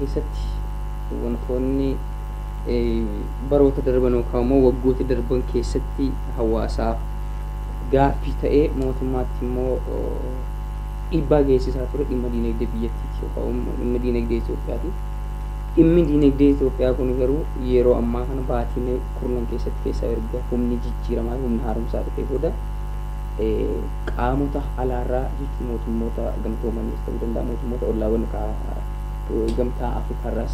keessatti wantoonni baroota darban yookaan immoo waggoota darban keessatti hawaasaaf gaaffii ta'ee mootummaatti immoo dhiibbaa geessisaa ture dhimma diinagdee biyyattiiti yookaan dhimma diinagdee Itoophiyaati. Dhimmi diinagdee Itoophiyaa kun garuu yeroo ammaa kana baatiin kurnan keessatti keessa erga humni jijjiiramaa humna haaromsaa dhufee booda qaamota alaarraa jechuun mootummoota gamtoomaniis ta'uu danda'a mootummoota ollaawwan gamtaa Afrikaarraas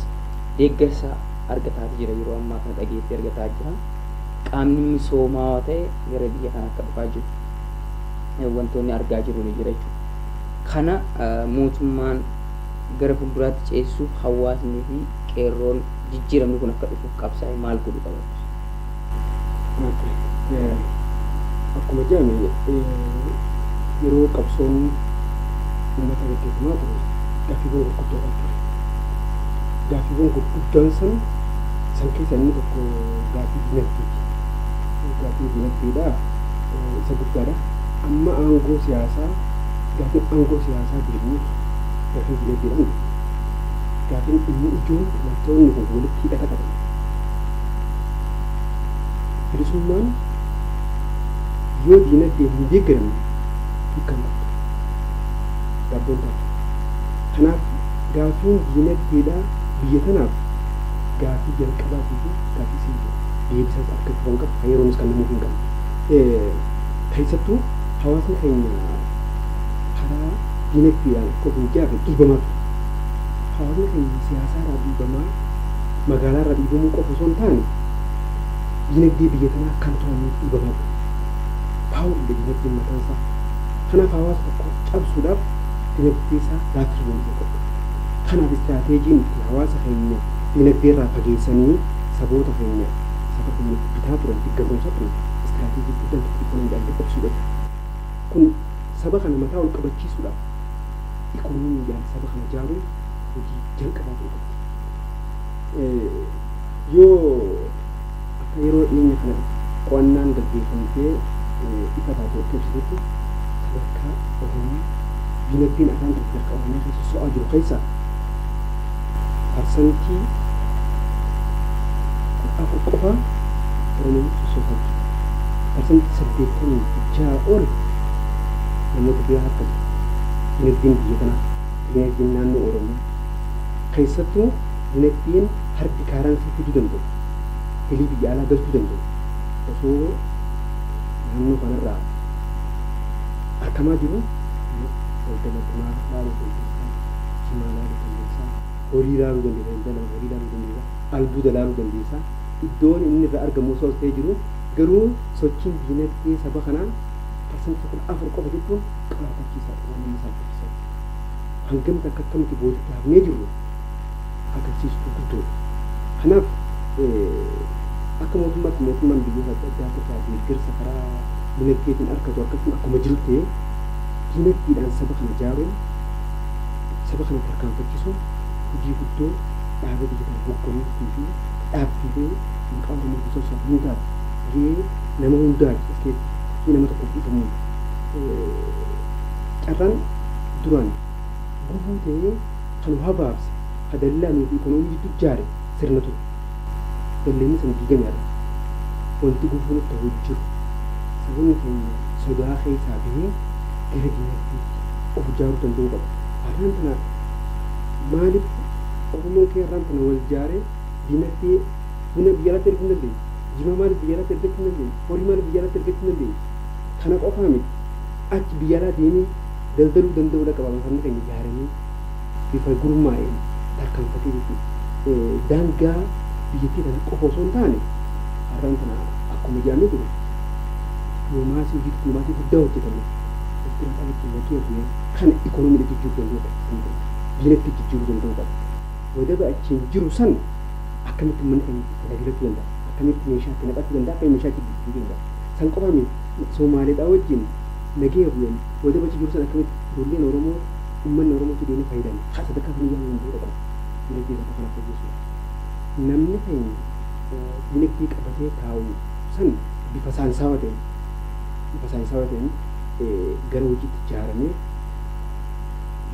deeggarsa argataa jira yeroo ammaa kana dhageettii argataa jira. Qaamni misoomaa ta'e gara biyya kana akka dhufaa jiru wantoonni argaa jiru ni jira jechuudha. Kana mootummaan gara fuulduraatti ceesisuuf hawaasni fi qeerroon jijjiiramni kun akka dhufuuf qabsaa'e maal godhu qaba? Akkuma jedhame yeroo qabsoon uummata gaggeeffamaa ture gaaffiiwwan gurguddoodhaan ture. Gaaffiiwwan gurguddaan san keessa inni tokko gaaffii dinagdeeti. Gaaffii dinagdeedha isa guddaadha. Amma aangoo siyaasaa gaaffiin aangoo siyaasaa deebi'uuf gaaffiin dinagdeedhaan gaaffiin inni ijoon wantoonni kun walitti hidhata qaban. Bilisummaan yoo dinagdee hin deeggaramne hiikan qabdu gaabboon taatu. Kanaaf gaaffiin dinagdeedhaa biyya tanaaf gaaffii jalqabaatii fi gaaffii siiduu deebisaas argachuu kan qabu yeroonis kan namuuf hin qabne. Keessattuu hawaasni keenya karaa dinagdeedhaan akka of hin jaarre dhiibamaa ture. Hawaasni keenya siyaasaarraa dhiibamaa magaalaarraa dhiibamuu qofa osoo hin taane dinagdee biyya tanaa kan to'annee dhiibamaa ture. Paawul dinagdeen mataan isaa. Kanaaf hawaasa tokko cabsuudhaaf dinagdee isaa laaffisuu danda'u qabu. Kanaaf istiraateejiin itti hawaasa keenya dinagdee irraa fageessanii saboota keenya saba keenya bitaa turan diggamoomsa turan istiraateejii guddaan ikonoomii adda qabsuudha. Kun saba kana mataa ol qabachiisuudhaaf ikonoomiyaan saba kana ijaaruun hojii jalqabaa ta'uu qabdi. Yoo akka yeroo dhiyeenya kana qo'annaan gaggeeffamtee ifa taatee akka ibsitetti sadarkaa Oromoo dinagdeen afaan sadarkaa Oromoo keessa so'aa jiru keessaa parsantii 4 qofa Oromoon sosoofaa jiru. Parsantii 86 ol namoota biraa harka jiru. Dinagdeen biyya kanaa dinagdeen naannoo Oromoo keessattuu dinagdeen harki kaaraansii fiduu danda'u. Galii biyya alaa galchuu danda'u. Osoo naannoo kanarraa argamaa jiru daldala bunaa laaluu dandeessaa, cimaa laaluu dandeessaa, horii laaluu dandeessaa, horii laaluu dandeessaa, albuuda laaluu dandeessaa. Iddoon inni irraa argamu osoo ta'ee jiru garuu sochiin dinagdee saba kanaa parsantii 14 qofa jechuun qabachiisaa waan inni salphisaa. Hangamti akka akkamitti booddee hafnee jirru agarsiistuu guddoodha. Kanaaf akka mootummaan biyyoota adda addaa irraa deeggarsa karaa dinagdeetiin argatu akkasuma akkuma jiru ta'ee dinagdeedhaan saba kana ijaaruun saba kana tarkaanfachiisuun hojii guddoo dhaaba biyya kana hoogganuutii fi dhaabbilee maqaa Oromoo sossoban hundaati gahee nama hundaati as keessatti nama tokko dhiifamu. Carraan duraan gubuu ta'ee kan habaabse ka dallaanii fi ikonoomii jidduu ijaare sirna ture. Dalleenni san diigameera. Wanti gufuun itti hojjetu saboonni keenya sodaa keessaa bahee gara dinagdeetti of ijaaruu danda'uu qaba. Har'aan tana maaliif Oromoon kee har'aan tana wal ijaaree dinagdee buna biyya alatti erguu hin dandeenye? Jima maaliif biyya alatti ergachuu hin dandeenye? Horii maaliif biyya alatti ergachuu hin dandeenye? Kana qofaa miti achi biyya alaa deemee daldaluu danda'uudha qaba. Sabni keenya ijaaranii bifa gurmaa'een tarkaanfatee jechuudha. Daangaa biyyattii kana qofa osoo hin taane har'aan tana akkuma jedhamee jiru dipiloomaasii hojii dipiloomaasii guddaa hojjetame itti rakkoo kan ikonoomii jijjiiruu danda'u qaba. Dinagdee jijjiiruu danda'u qaba. Wadaba achiin jiru san akkamitti uummanni keenya tajaajilachuu danda'a? Akkamitti meeshaa itti naqachuu danda'a? Akkamitti meeshaa itti jijjiiruu danda'a? San qofaa miti Somaaleedhaa wajjin nagee bu'een wadaba achi jiru san akkamitti ijoolleen Oromoo uummanni Oromoo deemee fayyadamu? Haa sadarkaa kan ijaaruu danda'u qaba. Dinagdee bakka kanaaf hojjechuudha. Namni keenya dinagdee qabatee taa'u san bifa saayinsaawaa ta'een gara hojiitti ijaaramee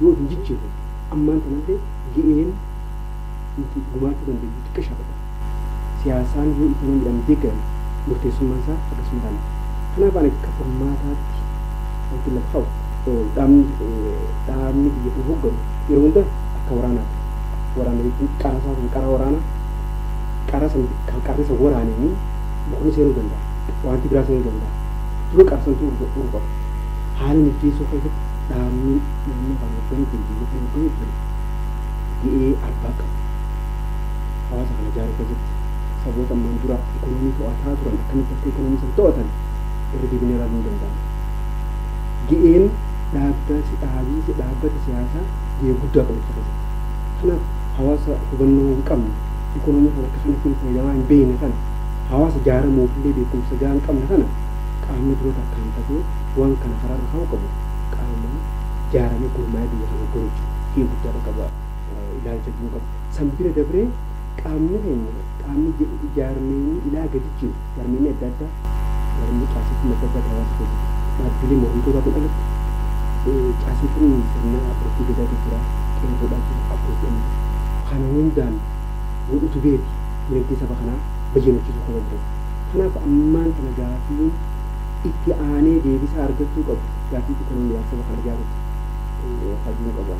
yoo hin jijjiirre ammaan kanallee ga'een nuti gumaachuu dandeenyu xiqqisha qaba. Siyaasaan yoo ikoonoomiidhaan deeggarame murteessummaan isaa akkasuma taane. Kanaaf ani akka furmaataatti wanti lafa dhaabni biyya kun hoogganu yeroo hunda akka waraanaatti. Waraana jechuun qarasaa kan qara waraanaa qara san kan qarri san waraananii bukni seenuu danda'a. Wanti biraa seenuu danda'a. Dura qarsantu urga'uu qaba. Haala mijeessuu keessatti dhaabni naannoo kan hoogganuu dandeenyu kan hoogganuu dandeenyu ga'ee arbaa qabu. Hawaasa kana ijaaruu keessatti saboota ammaan dura ikonoomii to'ataa turan akkamitti akka ikonoomii san to'atan irra deebinee ilaaluu danda'ama. Ga'een dhaabbata siyaasaa ga'ee guddaa qabu keessatti. Kanaaf hawaasa hubannoo hin qabne ikonoomii kana akka kanatti fayyadamaa hin beekne kana hawaasa ijaaramuuf illee beekumsa gahaa hin qabne kana qaamni dura tarkaanfatee waan kana karaa irra kaa'uu qabu qaama ijaaramee gurmaa'ee biyya kana hoogganuuf gahee guddaa qaba ilaalcha jiru qaba. San bira dabree qaamni keenya qaamni ijaaramee ilaa gadi jiru ijaaramee adda addaa ijaaramee caasifti madda hawaasa keessatti dhaabbilee mormitoota kun alatti caasifti sirna abbootii gadaa jira qeenxoodhaa jiru abbootii kana hundaan godhutu beeti dinagdee saba kanaa bayyanachiisuu kan danda'u. Kanaaf ammaan kana gaafii itti aanee deebisaa argachuu qabu gaafii ikonoomii saba kana ijaaruuti hajjuu qabu.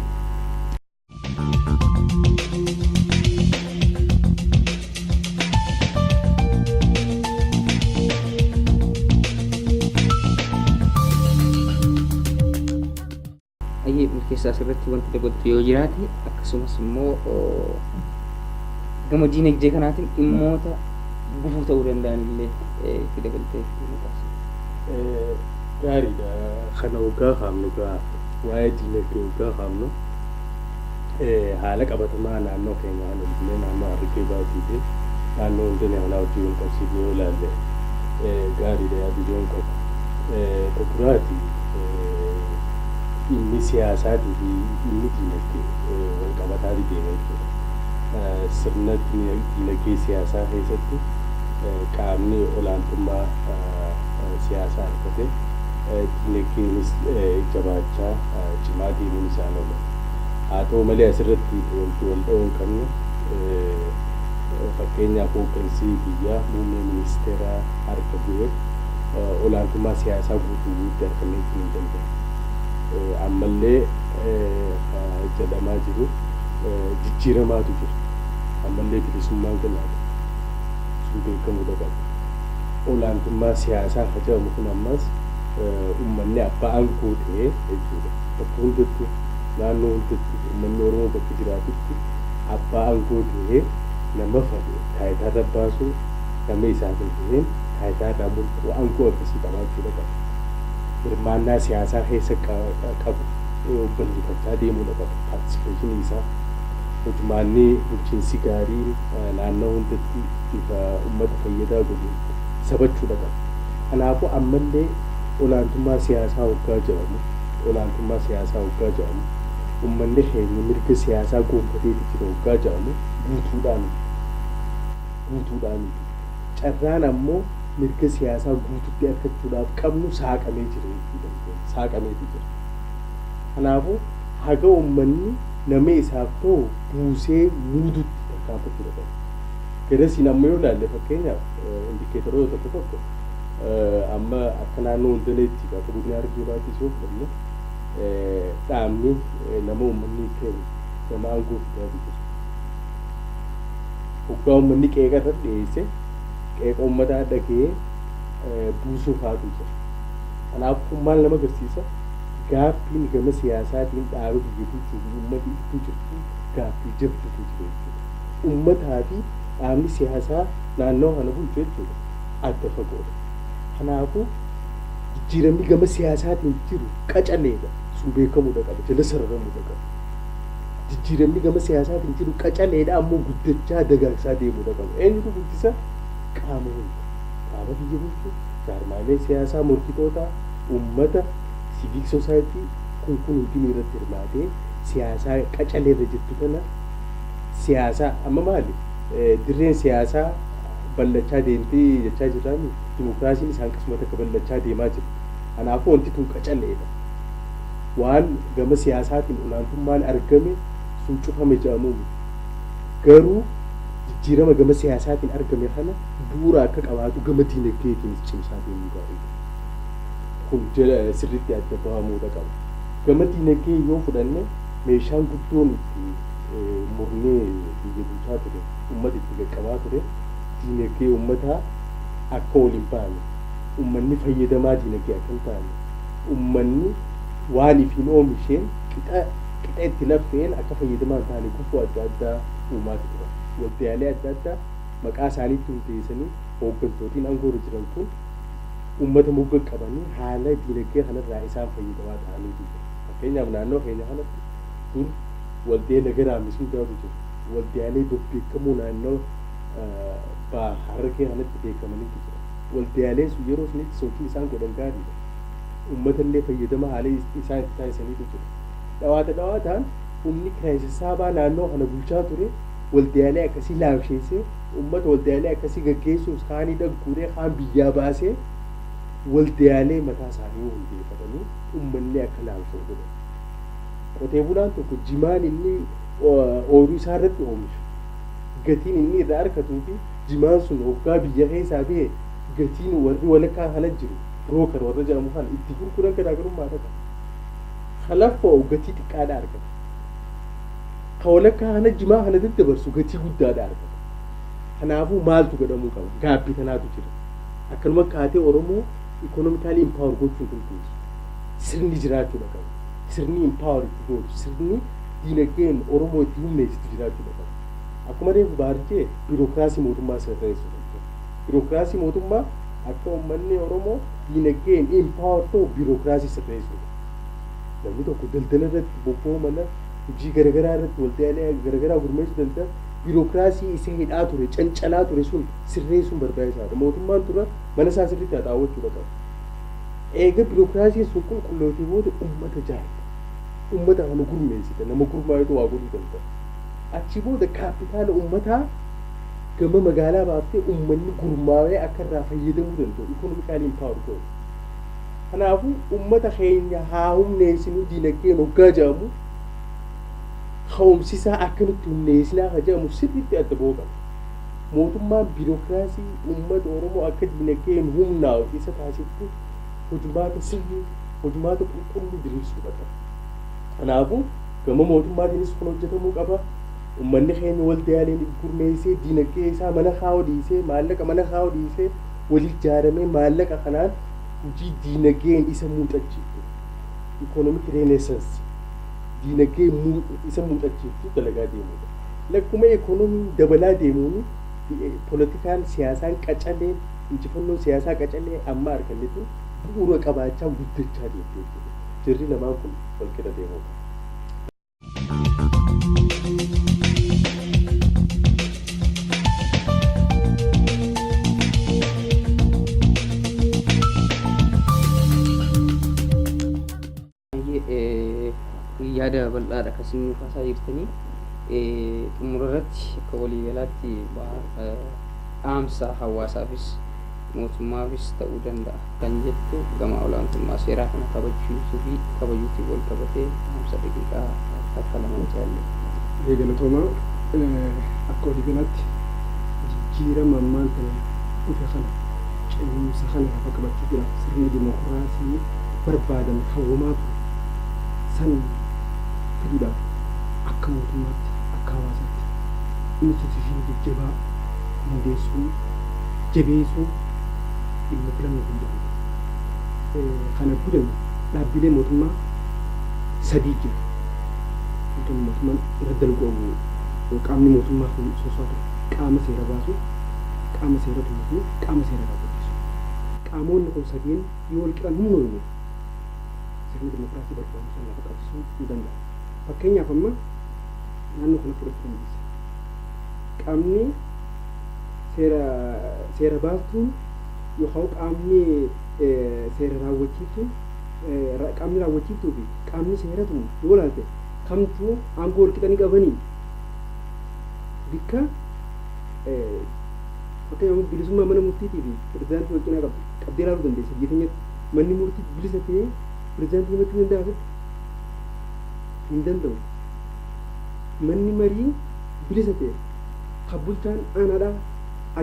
Keessaa asirratti wanti dabalatu yoo jiraate akkasumas immoo gama diinagdee kanaatiin dhimmoota gufuu ta'uu danda'an illee itti dabaltee gaariidha. Kana waggaa kaamnu waa'ee diinagdee waggaa kaamnu haala qabatamaa naannoo keenyaa illee naannoo Harargee Baatii fi naannoo hundee kanaa wajjin wal qabsiisee yoo ilaalle gaariidha yaaduu qabu. Tokkuraati inni siyaasaatii fi inni diinagdee wal qabataa deema jechuudha. Sirna diinagdee siyaasaa keessatti qaamni olaantummaa siyaasaa argate diinagdeenis jabaachaa cimaa deemuun isaan oola. Haa ta'u malee asirratti wanti wal dha'uu hin qabne fakkeenyaaf hooggansi biyyaa muummee ministeeraa harka bu'ee olaantummaa siyaasaa guutuu argachuu hin danda'u. Ammallee jedhamaa jiru jijjiiramaatu jira. Ammallee bilisummaan kennaatu sun beekamuu qaba. Olaantummaa siyaasaa jedhamu kun ammas uummanni abbaa aangoo ta'ee jechuudha. Bakka hundattuu naannoo hundattuu uummanni Oromoo bakka jiraatutti abbaa aangoo ta'ee nama fade taayitaa baasuu nama isaaf hin ta'in taayitaa irraa mulquu aangoo akkasii qabaachuu qaba. Hirmaannaa siyaasaa keessa qabu bal'ifachaa deemuu qaba. Paartisipeeshinii isaa hojmaanni bulchiinsi gaarii naannoo hundatti bifa uummata fayyadaa godhu sabachuu qaba. Kanaafuu ammallee olaantummaa siyaasaa waggaa jedhamu uummanni keenya mirga siyaasaa gonfateeti jira waggaa jedhamu guutuudhaan carraan ammoo mirga siyaasaa guututti argachuudhaaf qabnu saaqamee jira. Kanaafuu haga uummanni nama isaaf ta'u buusee muudutti tarkaanfachuu qaba. Gadasiin amma yoo ilaalle fakkeenyaaf indikeetoroota tokko amma akka naannoo hundaneetti akka godina Harargee Baatiis yoo fudhanne dhaabni nama uummanni keenya nama aangoo fidaa jira. Hoggaa uummanni qeeqa irra dhiyeesse qeeqa uummataa dhagee buusuuf haatu jira. Kanaafuu maal nama agarsiisa? Gaaffiin gama siyaasaatiin dhaaba biyya bulchuuf uummati itti jirtu gaaffii jabduutu jira jechuudha. Uummataa fi dhaabni siyaasaa naannoo kana bulchu jechuudha adda fagoodha. Kanaafuu jijjiiramni gama siyaasaatiin jiru qacaleedha. Sun beekamuudha qaba. Jala sararamuudha qaba. Jijjiiramni gama siyaasaatiin jiru qacaleedha ammoo guddachaa dagaagsaa deemuudha qaba. Eenyutu guddisa? Qaama hunda. Qaama biyya bulchu, jaarmaalee siyaasaa morkitootaa, uummata, civic society kun hundi irratti hirmaatee siyaasaa qacalee irra jirtu kana siyaasaa amma maali? Dirreen siyaasaa ballachaa deemtee jechaa jirraami. Dimokiraasiin isaan akkasumatti akka ballachaa deemaa jiru. Kanaafuu wanti tun qacaleedha. Waan gama siyaasaatiin olaantummaan argame sun cufame jedhamu garuu jijjiirama gama siyaasaatiin argame kana bu'uura akka qabaatu gama diinagdeetiinis cimsaa deemuu gaariidha. Kun sirriitti adda bahamuudha qaba. Gama diinagdee yoo fudhanne meeshaan guddoon itti murnee biyya bulchaa ture, uummata itti qaqqabaa ture, diinagdee uummataa akka waliin baane, uummanni fayyadamaa diinagdee akka hin taane, uummanni waan ifiin oomisheen qixa itti laffeen akka fayyadamaa hin taane gufuu adda addaa uumaa ture. Waddaalee adda addaa maqaa isaaniitti hundeessanii hooggantootiin aangoorra jiran kun uummata mogga qabanii haala diinagdee kanarraa isaan fayyadamaa ta'anii jiru. Fakkeenyaaf naannoo keenya kanatti dur waldee nagaraa misuudhaatu jiru. Waldaalee bebbeekamoo naannoo harargee kanatti beekamaniitu jira. Waldaaleen sun yeroo sunitti sochii isaan godhan gaariidha. Uummata illee fayyadama haala isaan itti taasisaniitu jiru. Dhawaataan humni kiraayisisaabaa naannoo kana bulchaa ture waldaalee akkasii laamsheessee uummata waldaalee akkasii gaggeessuuf kaanii dhagguuree kaan biyyaa baasee waldaalee mataa isaanii hundeeffatanii uummanni akka laamsoo godhan. Qotee bulaan tokko jimaan inni ooyiruu isaa irratti oomishu gatiin inni irraa argatuu fi jimaan sun hoggaa biyya keessaa ba'e gatiin warri walakkaa kana jiru brookar warra jedhamu kana itti gurguran garaagarummaa ta'a. Kalaffa'u gatii xiqqaadha argata. Ka walakkaa kana jimaa kana daddabarsu gatii guddaadha argata. Kanaafuu maaltu godhamuu qaba? Gaabbii kanaatu jira. Akkanuma kaatee Oromoo ikonomikaalii impaawar gochuu dandeessu. Sirni jiraachuudha qaba. Sirni impaawar itti gootu, sirni diinagdeen Oromoo itti humneessitu jiraachuudha qaba. Akkuma reefu baarjee biirokiraasii mootummaa sirreessuu danda'a. Biirokiraasii mootummaa akka uummanni Oromoo diinagdeen impaawar ta'u biirokiraasii sirreessuudha. Namni tokko daldala irratti bobba'uu mana hojii garaagaraa irratti waldaalee garaagaraa gurmeessuu danda'a. Biirokiraasii isa hidhaa ture, cancalaa ture sun sirreessuun barbaachisaadha. Mootummaan tura mana isaa sirriitti haxaawwachuudha qaba. Eega biirokiraasiin sun qulqullootee booda uummata jaallata. Uummata kana gurmeessita, nama gurmaa'etu waa godhuu danda'a. Achi booda kaapitaala uummataa gama magaalaa baaftee uummanni gurmaa'ee akka irraa fayyadamuu danda'u. Ikonomikaalii impaawar godhu. Kanaafuu uummata keenya haa humneessinuu diinagdeen hoggaa jedhamu ka'umsisaa akka nutti humneessinaa kan jedhamu sirriitti adda ba'uu qaba. Mootummaan biirokiraasii uummata Oromoo akka diinagdeen humnaa'u isa taasiftu hojumaata sirrii, hojumaata qulqulluu diriirsuu qaba. Kanaafuu gama mootummaatiinis kun hojjetamuu qaba. Uummanni keenya waldaaleen gurmeessee diinagdee isaa mana kaa'uu dhiisee maallaqa mana kaa'uu dhiisee waliif ijaaramee maallaqa kanaan hojii diinagdeen isa muuxachiiftu ikonomik reenesansi diinagdee isa muuxachiiftu dalagaa deemudha. Lakkuma ikonomiin dabalaa deemuun poolitikaan siyaasaan qacalee injifannoon siyaasaa qacalee amma argannetu bu'uura qabaachaa guddachaa deemte jechuudha. Jirri lamaan kun wal qixa deemudha. Yaada bal'aadha akkasiin kaasaa jirtanii xumura irratti akka waliigalaatti dhaamsa hawaasaafis mootummaafis ta'uu danda'a kan jettu gama olaantummaa seeraa kana kabachiisuu fi kabajuutiin wal qabatee dhaamsa daqiiqaa akka lama jaalle. Galatooma akka waliigalaatti jijjiirama ammaan ta'e dhufe kana cimsa kana lafa qabachuudhaaf sirni dimokiraasii barbaadame hawwamaa ture san fiduudhaaf akka mootummaatti akka hawaasaatti inistitiyuushinii jajjabaa hundeessuun jabeessuun dhimma filannoo hunda'udha. Kana godhamu dhaabbilee mootummaa sadii jira. Wantoonni mootummaan irra dalqoomu qaamni mootummaa kun sosoota qaama seera baasu, qaama seera tumuu fi qaama seera raawwachiisu. Qaamonni kun sadeen yoo wal qixan humna uumu sirni dimokiraasii barbaadu sana lafa qabsiisuu ni danda'a. Fakkeenyaaf amma naannoo kana fudhachuu dandeessa. Qaamni seera baaftuun yookaan qaamni seera raawwachiiftuun qaamni raawwachiiftuu fi qaamni seera tumu yoo laalte kamtuu aangoo wal qixanii qabanii bikka fakkeenyaaf bilisummaa mana murtiitii fi pirezidaantii wal qinaa qabdee ilaaluu dandeessa. Biyya keenyatti manni murtii bilisa ta'ee pirezidaantii himachuu danda'a hin danda'u. Manni marii bilisa ta'e kabbulchaan aanaadhaa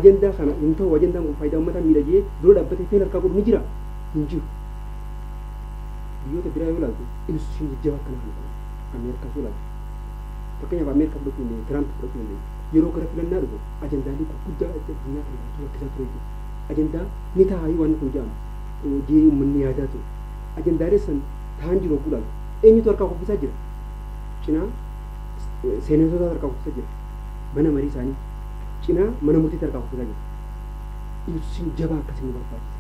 ajandaa kana hin ta'u ajandaan kun faayidaa uummataa miidhagee dura dhaabbatee feen harkaa godhu ni jira hin jiru. Biyyoota biraa yoo ilaaltu instituushinii jajjabaa akkana kan qabu Ameerikaas yoo ilaaltu fakkeenyaaf Ameerikaa fudhachuu hin dandeenye Tiraamp fudhachuu hin dandeenye yeroo gara filannaa dhufu ajandaalee gurguddaa addunyaa kana irratti rakkisaa ture jechuudha. Ajandaa ni taa'aa waan kun jedhamu jee uummanni yaadaa ture. Ajandaalee san ta'an jiru oguu ilaaltu eenyutu harkaa kuffisaa jira cinaa seenetota harkaa kuffisaa jira mana marii isaanii cinaa mana murtiitti harkaa kuffisaa jira. Instituushinii jabaa akkasii nu barbaachisa.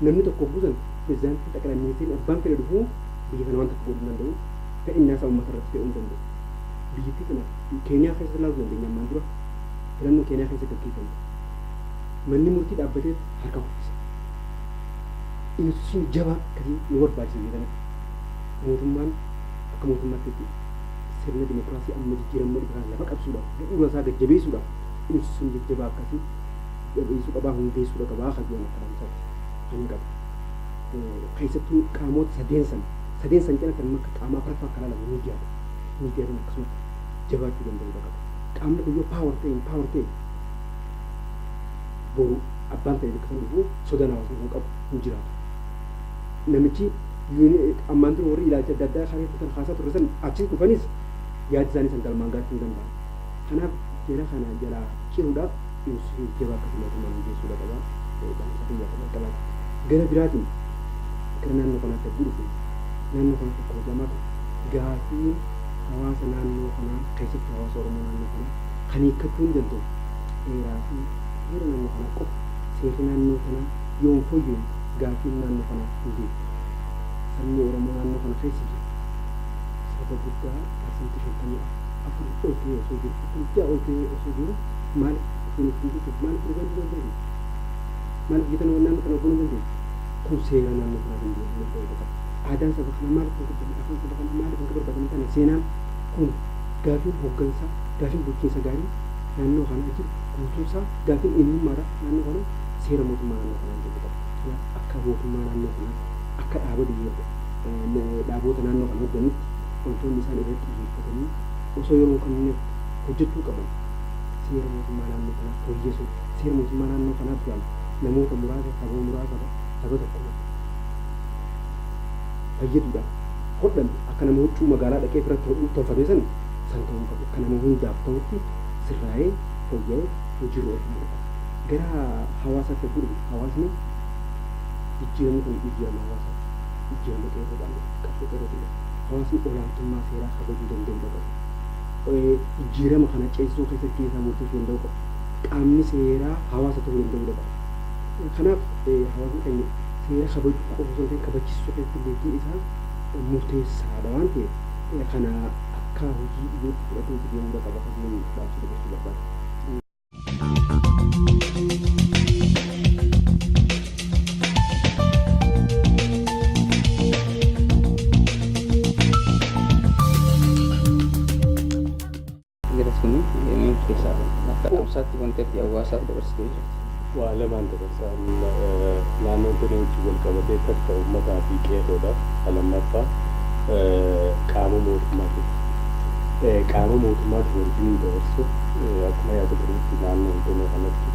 Namni tokko buusan pirezidaantii ጠቅላይ ሚኒስቴር abbaan fedhe dhufuu biyya kana waan tokko godhuu hin danda'u fe'innaa isaa uummata irratti fe'uu hin danda'u. Biyyattii kana Keeniyaa keessa ilaaluu dandeenya ammaan dura filannoo Keeniyaa keessa gaggeeffamu manni murtii dhaabbatee harka kuffisa. Instituushinii jabaa akkasii nu barbaachisa biyya kanatti. Mootummaan akka mootummaatti sirna dimokiraasii amma jijjiiramuu dhiiraan lafa qabsuudhaaf bu'uura isaa gajjabeessuudhaaf instituushinii jajjabaa akkasii jabeessuu qabaa hundeessuu qabaa kan jedhamu akka dhaamsaatti kan qabu. Keessattuu qaamoota sadeen san cina kan akka qaamaa farfaa kan alamu miidiyaadha. Miidiyaan akkasumas jabaachuu danda'u qaba. Qaamni kun yoo paawar ta'e boru abbaan ta'e akkasuma dhufu sodaan hawaasni kun qabu hin jiraatu. Namichi ammaan dura warri ilaalcha adda addaa kan kan haasaa turre san achi dhufanis yaada isaanii san galmaan gaachuu hin danda'an. Kanaaf jara kana jalaa ciruudhaaf instituushinii jabaa akkasuma mootummaan hundeessuudha qaba. Gara biraatiin gara naannoo kanaatti adda dhufe naannoo kanatti akka hojjamaatu gaafiin hawaasa naannoo kanaa keessatti hawaasa Oromoo naannoo kanaa kan hiikkachuu hin danda'u seeraa fi seera naannoo kanaa qofa seerri naannoo kanaa yoo hin fooyyeen gaafiin naannoo kanaa hin deebi'u. Sabni Oromoo naannoo kana keessa jiru saba guddaa parsantii 54 ol ta'ee osoo jiru 56 ol ta'ee osoo jiru maaliif biyya kana naannoo kana goonuu dandeessu kun seera naannoo kanaa dandeessu. Aadaan saba kana maaliif kan guddame afaan saba kana maaliif kan barbaadamu kana seenaan kun gaafiin hooggansaa gaafiin bulchiinsa gaarii naannoo kana jiru guutuusaa gaafiin eenyummaadha naannoo kana seera mootummaa naannoo kanaa jedhu qaba. Akka mootummaa naannoo kanaa akka dhaaboota naannoo kana hogganitti wantoonni isaan irratti xiyyeeffatanii osoo yeroo kanneen hojjechuu qaban seera mootummaa naannoo kanaa fooyyessuun seera mootummaa naannoo kanaa duraan namoota muraasa saba tokko fayyaduudhaan hodhan akka nama huccuu magaalaa dhaqee biratti tolfame san ta'uu qabu. Akka nama hundaaf ta'utti sirraa'ee fooyya'ee hojiirra oolfamudha. Gara hawaasaatti gurgu hawaasni jijjiiramni kun jijjiirama hawaasaa jijjiirama qeerroodhaan qabsoo qeerrootiin hawaasni olaantummaa seeraa kabajuu danda'uu qabu. Jijjiirama kana ceesisuu keessatti keessaa murteessuu danda'uu qabu. Qaamni seeraa hawaasa ta'uu danda'uu qabu. Kanaaf hawaasni keenya seera kabajuu qofa osoo hin ta'in kabachiisuu keessatti beekii isaa murteessaadha waan ta'eef kana akka hojii iyyootti fudhatee deemuu qaba kan inni baasuu dabarsuu barbaada. Akka dhaamsaatti wanti ati hawaasaaf dabarsitee jirti. Waa lamaan dabarsaa naannoon tuni hojii wal qabatee takka uummataa fi qeerroodha. Lammaffaa qaama mootummaati. Qaama mootummaati wanti inni dabarsu akkuma yaada turutti naannoon tuni kanatti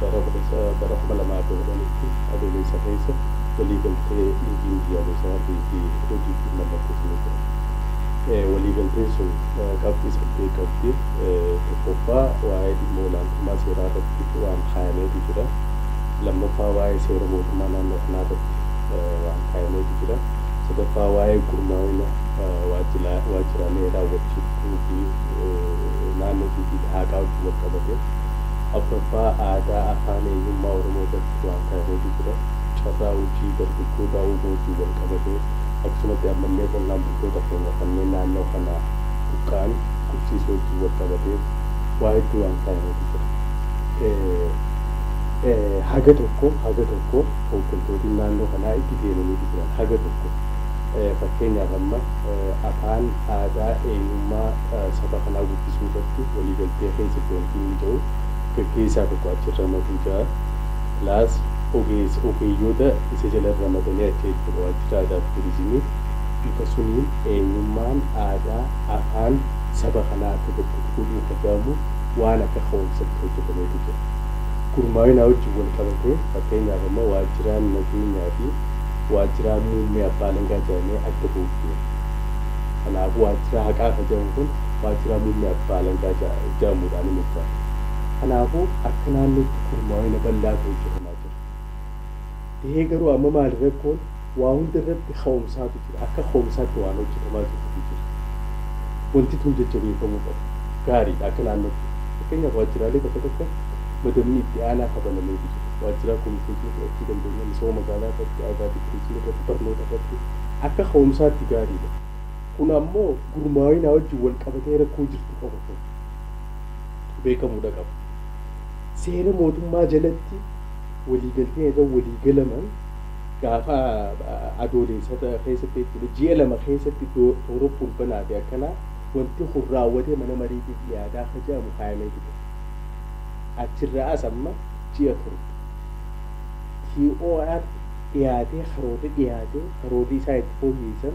bara 2010tti adeemsa keessa waliigaltee liigii biyyaalessaa fi hojii mallatteessanii jira. Waliigalteen sun qabxii 8 qabdi. Tokkoffaa waa'ee dhimma olaantummaa seeraa irratti waan kaayameetu jira. Lammaffaa waa'ee seera mootummaa naannoo kanaa irratti waan kaayameetu jira. Sadaffaa waa'ee gurmaa'ina waajjiraalee raawwachiiftuu fi naannoo fi haqaa wajjin wal qabate. Afuraffaa aadaa afaan eenyummaa Oromoo irratti waan kaayameetu jira. Carraa hojii dargaggootaa uumuu wajjin wal qabate. Akkasumatti ammallee qonnaan bultoota keenya kanneen naannoo kana buqqa'an qubsiisuu wajjin wal qabatee waa hedduu waan kaayameetu jira. Haga tokko hooggantoonni naannoo kanaa itti deemanii jiran haga tokko fakkeenyaaf amma afaan aadaa eenyummaa saba kanaa guddisuu irratti waliigaltee keessatti wanti inni ta'u gaggeessaa tokko achirra matuu jira. Laas ogeeyyoota isa jala ramadanii achi jechuudha waajjira aadaa fi turizimii bifa suniin eenyummaan aadaa afaan saba kanaa akka tokko fuudhuu fagaamu waan akka hoomsatti hojjetameetu jira. Gurmaa'ina wajjin wal qabatee fakkeenyaaf immoo waajjiraan nageenyaa fi waajjiraan muummee abbaa alangaa jedhamee adda bahuuf. Kanaafuu waajjira haqaa kan jedhamu kun waajjira muummee abbaa alangaa jedhamuudhaan ni murtaa'e. Kanaafuu akka naannootti gurmaa'ina bal'aatu hojjetamaa jira. Ta'ee garuu amma maal rakkoon waa hunda irratti hoomsaatu jira. Akka hoomsaatti waan hojjetamaa jiru jira. Wanti tun jajjabeeffamuu qabu. Gaariidha akka naannootti. Fakkeenyaaf waajjiraalee bakka tokko madamni itti aanaa qabanamee jira. Waajjira kominikeeshinii fudhachuu dandeenya, misooma magaalaa irratti, aadaa fi turizimii irratti, barnoota irratti akka hoomsaatti gaariidha. Kun ammoo gurmaa'ina wajjin wal qabatee rakkoo jirtu qaba kun beekamuudha qaba. Seera mootummaa jalatti waliigaltee irra waliigalaman gaafa adoolessata keessatti jechuudha ji'a lama keessatti toora fulbanaa fi akkanaa wanti kun raawwatee mana mariitiif dhiyaataa akka jedhamu kaayamee jira. Achirraa as amma ji'a torba. TOR dhiyaatee karoorri isaa itti fooyyessan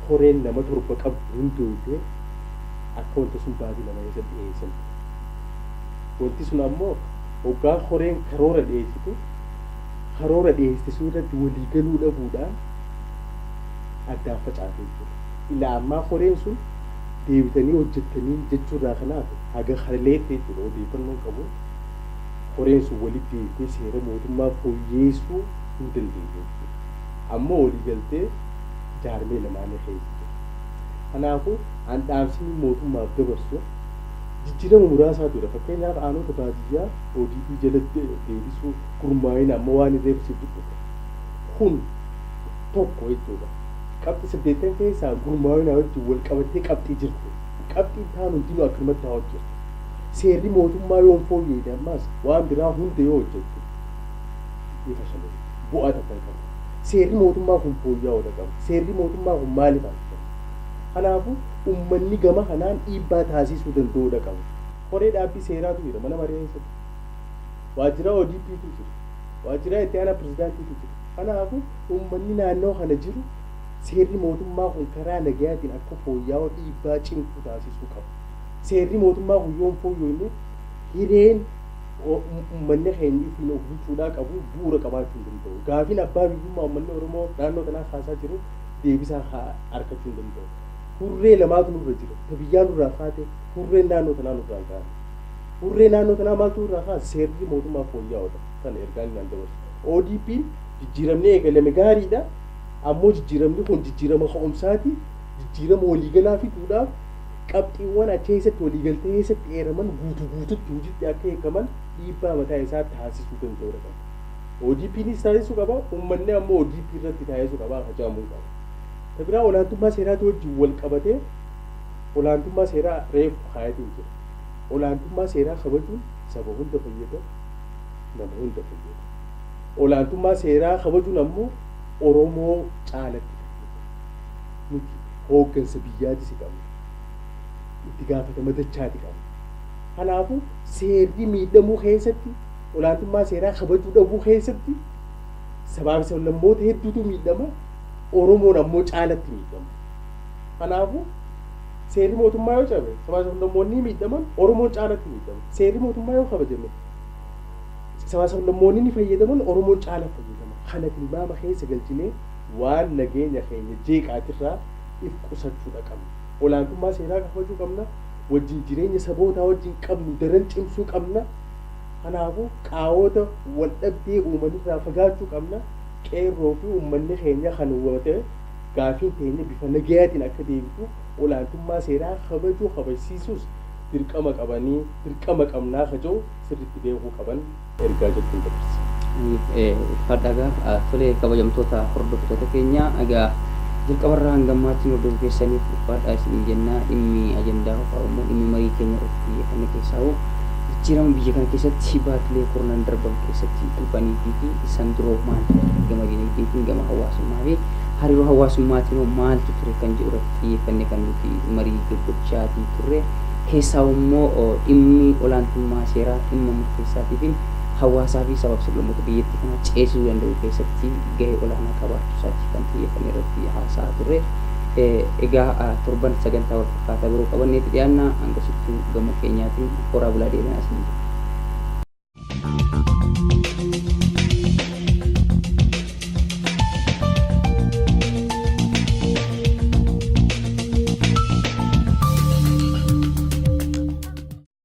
koreen nama torba qabdu hunduutee akka wanta sun baatii lama keessatti dhiyeessan. Wanti sun ammoo hoggaa koreen karoora dhiyeessitu karoora dhiyeessisuu irratti waliigaluu dhabuudhaan addaan facaatee jira. Ilaa ammaa koreen sun deebitanii hojjettanii jechuurraa kanaaf haga haleettee jiru odeeffannoon qabu koreen sun walitti deebitee seera mootummaa fooyyessuu hin dandeenye. Ammoo waliigaltee jaarmee lamaanii keessa jira. Kanaafuu handhaamsini mootummaaf dabarsu jijjiirama muraasaa ture. Fakkeenyaaf aanota baadiyyaa ODP jalatti deebisuu gurmaa'ina amma waan irree fisiisu kun tokko jechuudha. Qabxii 8 keessaa gurmaa'ina wajjin wal qabattee qabxii jirtu. Qabxiin taan hundinuu akkanumatti haa hojjetu. Seerri mootummaa yoo fooyyee ammaas waan biraa hunda yoo hojjettu ni fashalu. Bu'aa takka hin qabu. Seerri mootummaa kun fooyya'uu qaba. Seerri mootummaa kun maaliif akka? Kanaafuu uummanni gama kanaan dhiibbaa taasisuu danda'uu qaba. Koree dhaabbii seeraatu jira mana maree keessatti. Waajjira ODP'tu jira. Waajjira itti aanaa pirezidaantiitu jira. Kanaafuu uummanni naannoo kana jiru seerri mootummaa kun karaa nagayaatiin akka fooyya'u dhiibbaa cimtuu taasisuu qaba. Seerri mootummaa kun yoo fooyya'u hireen uummanni keenya ittiin of bulchuudhaa qabu bu'uura qabaachuu hin danda'u. Gaafiin abbaa biyyummaa uummanni Oromoo naannoo kanaa kaasaa jiru deebisaa argachuu hin danda'u. Hurree lamaatu nurra jira. Biyyaa nurraa kaate hurreen naannoo kanaa nurraa kaate. Hurree naannoo kanaa maaltu nurraa kaate seerri mootummaa fooyya'uudha. Kana ergaan naan dabarsu. ODP'n jijjiiramni eegalame gaariidha. Ammoo jijjiiramni kun jijjiirama ka'umsaati. Jijjiirama waliigalaa fiduudhaaf qabxiiwwan achi keessatti waliigaltee keessatti eeraman guutuutti hojiitti akka eegaman dhiibbaa mataa isaa taasisuu danda'uu qaba. ODP'nis taasisuu qaba. Uummanni ammoo ODP irratti taasisuu qaba. Hajaamuu qaba. Tabiraa olaantummaa seeraatu wajjin wal qabatee olaantummaa seeraa reefu kaayatiin jira. Olaantummaa seeraa kabajuun saba hunda fayyada, nama hunda fayyada. Olaantummaa seeraa kabajuun ammoo Oromoo caalatti nuti hooggansa biyyaati si qabna. Itti gaafatama dachaati qabna. Kanaafuu seerri miidhamuu keessatti olaantummaa seeraa kabajuu dhabuu keessatti sababa sablammoota hedduutu miidhama. Oromoon ammoo caalatti miidhama. Kanaafuu seerri mootummaa yoo cabe sababa sablammoonni miidhaman Oromoon caalatti miidhama. Seerri mootummaa yoo kabajame sababa sablammoonni ni fayyadaman Oromoon caala fayyadama. Kana tilmaama keessa galchinee waan nageenya keenya jeeqaatirraa if qusachuudha qabna. Olaantummaa seeraa kabajuu qabna. Wajjin jireenya sabootaa wajjin qabnu daran cimsuu qabna. Kanaafuu qaawota wal dhabdee uumanirraa fagaachuu qabna. Qeerroo fi uummanni keenya kan hubatee gaafiin keenya bifa nagayaatiin akka deebitu olaantummaa seeraa kabajuu kabajsiisuus dirqama qabnaa kajoo sirriitti beekuu qaban ergaa jechuun dabarsa. Fadhagaa tolee kabajamtoota hordoftoota keenya egaa jalqabarraa hangammaatti hordofuu keessaniif uffadhaa isin jennaa dhimmi ajandaa Oromoo dhimmi marii keenya irratti xiyyeeffannee keessaa jijjiirama biyya kana keessatti baatilee kurnan darban keessatti dhufanii fi isaan duroo maal gama dinagdeetiin gama hawaasummaa fi hariiroo hawaasummaatiin maaltu ture kan jedhu irratti xiyyeeffannee kan nuti marii gaggochaatii turre keessaa immoo dhimmi olaantummaa seeraa dhimma murteessaatii fi hawaasaa fi sabab sablammoota biyyattii kana ceesisuu danda'u keessatti gahee olaanaa qabaachuu isaati kan xiyyeeffannee irratti haasa'aa turre. egaa torban sagantaa wal fakkaataa biroo qabanneeti dhiyaanna hanga sittuu gama keenyaatiin horaa bulaa deebiin asii.